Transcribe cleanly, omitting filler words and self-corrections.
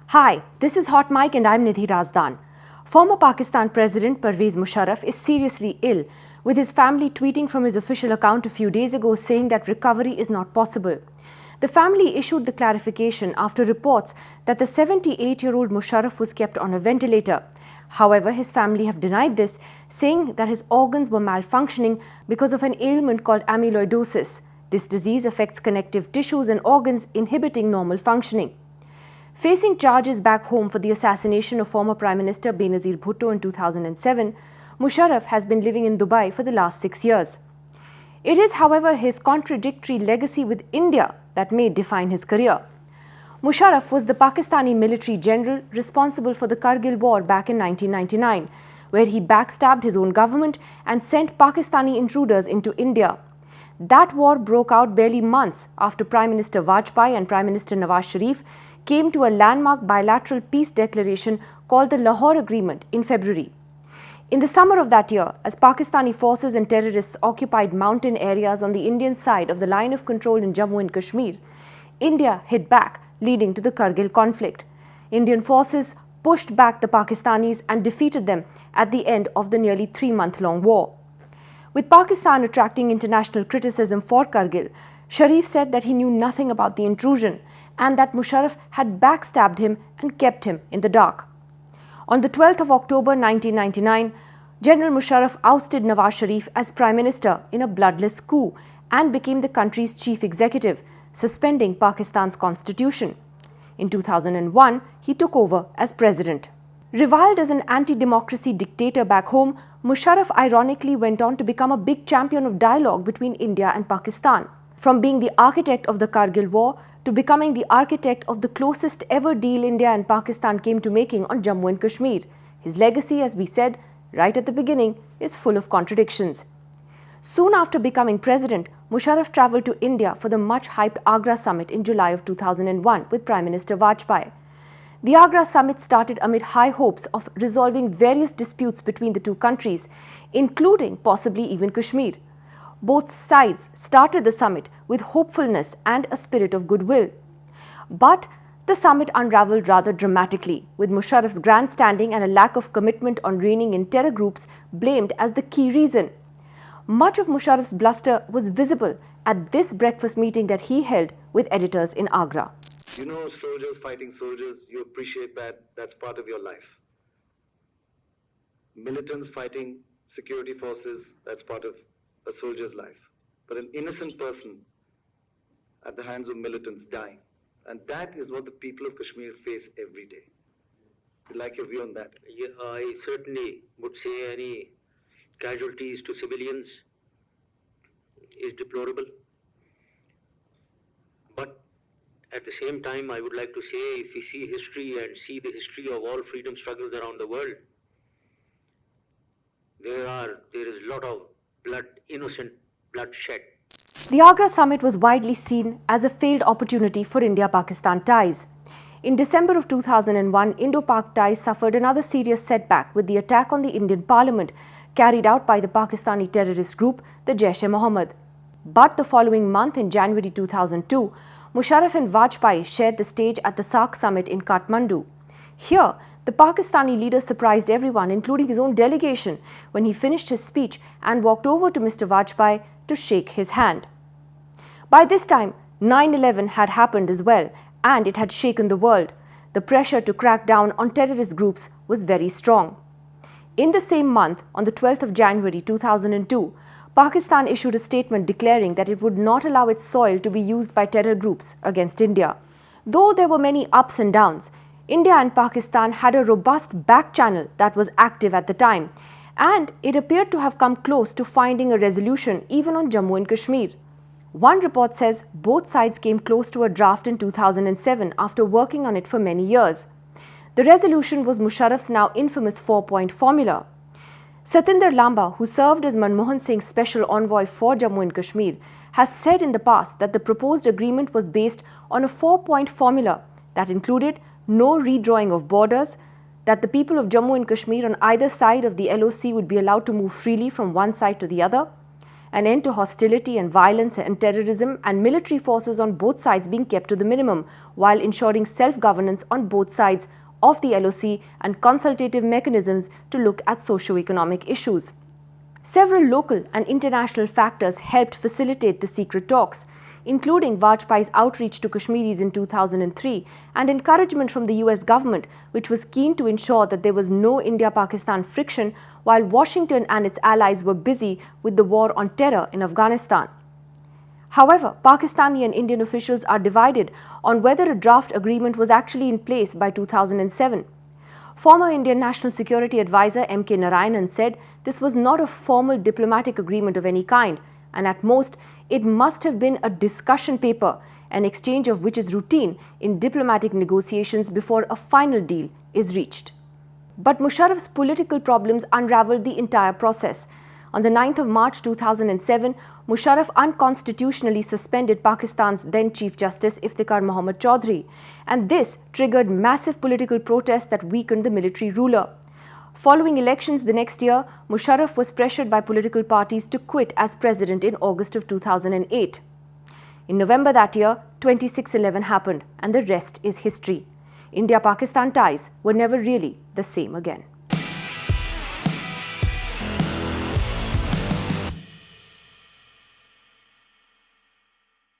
Hi, this is Hot Mic and I'm Nidhi Razdan. Former Pakistan President Pervez Musharraf is seriously ill, with his family tweeting from his official account a few days ago saying that recovery is not possible. The family issued the clarification after reports that the 78-year-old Musharraf was kept on a ventilator. However, his family have denied this, saying that his organs were malfunctioning because of an ailment called amyloidosis. This disease affects connective tissues and organs, inhibiting normal functioning. Facing charges back home for the assassination of former Prime Minister Benazir Bhutto in 2007, Musharraf has been living in Dubai for the last 6 years. It is, however, his contradictory legacy with India that may define his career. Musharraf was the Pakistani military general responsible for the Kargil war back in 1999, where he backstabbed his own government and sent Pakistani intruders into India. That war broke out barely months after Prime Minister Vajpayee and Prime Minister Nawaz Sharif came to a landmark bilateral peace declaration called the Lahore Agreement in February. In the summer of that year, as Pakistani forces and terrorists occupied mountain areas on the Indian side of the line of control in Jammu and Kashmir, India hit back, leading to the Kargil conflict. Indian forces pushed back the Pakistanis and defeated them at the end of the nearly 3-month-long war. With Pakistan attracting international criticism for Kargil, Sharif said that he knew nothing about the intrusion and that Musharraf had backstabbed him and kept him in the dark. On the 12th of October 1999, General Musharraf ousted Nawaz Sharif as Prime Minister in a bloodless coup and became the country's chief executive, suspending Pakistan's constitution. In 2001, he took over as president. Reviled as an anti-democracy dictator back home, Musharraf ironically went on to become a big champion of dialogue between India and Pakistan. From being the architect of the Kargil war to becoming the architect of the closest ever deal India and Pakistan came to making on Jammu and Kashmir, his legacy, as we said right at the beginning, is full of contradictions. Soon after becoming president, Musharraf travelled to India for the much-hyped Agra summit in July of 2001 with Prime Minister Vajpayee. The Agra summit started amid high hopes of resolving various disputes between the two countries, including possibly even Kashmir. Both sides started the summit with hopefulness and a spirit of goodwill. But the summit unravelled rather dramatically, with Musharraf's grandstanding and a lack of commitment on reining in terror groups blamed as the key reason. Much of Musharraf's bluster was visible at this breakfast meeting that he held with editors in Agra. You know, soldiers fighting soldiers, you appreciate that, that's part of your life. Militants fighting security forces, that's part of a soldier's life. But an innocent person at the hands of militants dying. And that is what the people of Kashmir face every day. I'd like your view on that. Yeah, I certainly would say any casualties to civilians is deplorable. But at the same time, I would like to say, if we see history and see the history of all freedom struggles around the world, there is a lot of blood, innocent blood shed. The Agra summit was widely seen as a failed opportunity for India-Pakistan ties. In December of 2001, Indo-Pak ties suffered another serious setback with the attack on the Indian Parliament carried out by the Pakistani terrorist group, the Jaish-e-Mohammed. But the following month, in January 2002, Musharraf and Vajpayee shared the stage at the SAARC summit in Kathmandu. Here, the Pakistani leader surprised everyone, including his own delegation, when he finished his speech and walked over to Mr. Vajpayee to shake his hand. By this time, 9/11 had happened as well, and it had shaken the world. The pressure to crack down on terrorist groups was very strong. In the same month, on the 12th of January 2002, Pakistan issued a statement declaring that it would not allow its soil to be used by terror groups against India. Though there were many ups and downs, India and Pakistan had a robust back channel that was active at the time, and it appeared to have come close to finding a resolution even on Jammu and Kashmir. One report says both sides came close to a draft in 2007 after working on it for many years. The resolution was Musharraf's now infamous 4-point formula. Satinder Lamba, who served as Manmohan Singh's special envoy for Jammu and Kashmir, has said in the past that the proposed agreement was based on a 4-point formula that included no redrawing of borders, that the people of Jammu and Kashmir on either side of the LOC would be allowed to move freely from one side to the other, an end to hostility and violence and terrorism, and military forces on both sides being kept to the minimum, while ensuring self-governance on both sides of the LOC and consultative mechanisms to look at socio-economic issues. Several local and international factors helped facilitate the secret talks, including Vajpayee's outreach to Kashmiris in 2003 and encouragement from the US government, which was keen to ensure that there was no India-Pakistan friction while Washington and its allies were busy with the war on terror in Afghanistan. However, Pakistani and Indian officials are divided on whether a draft agreement was actually in place by 2007. Former Indian National Security Advisor M.K. Narayanan said this was not a formal diplomatic agreement of any kind, and at most, it must have been a discussion paper, an exchange of which is routine in diplomatic negotiations before a final deal is reached. But Musharraf's political problems unraveled the entire process. On the 9th of March 2007, Musharraf unconstitutionally suspended Pakistan's then Chief Justice Iftikhar Muhammad Chaudhry, and this triggered massive political protests that weakened the military ruler. Following elections the next year, Musharraf was pressured by political parties to quit as president in August of 2008. In November that year, 26/11 happened, and the rest is history. India-Pakistan ties were never really the same again.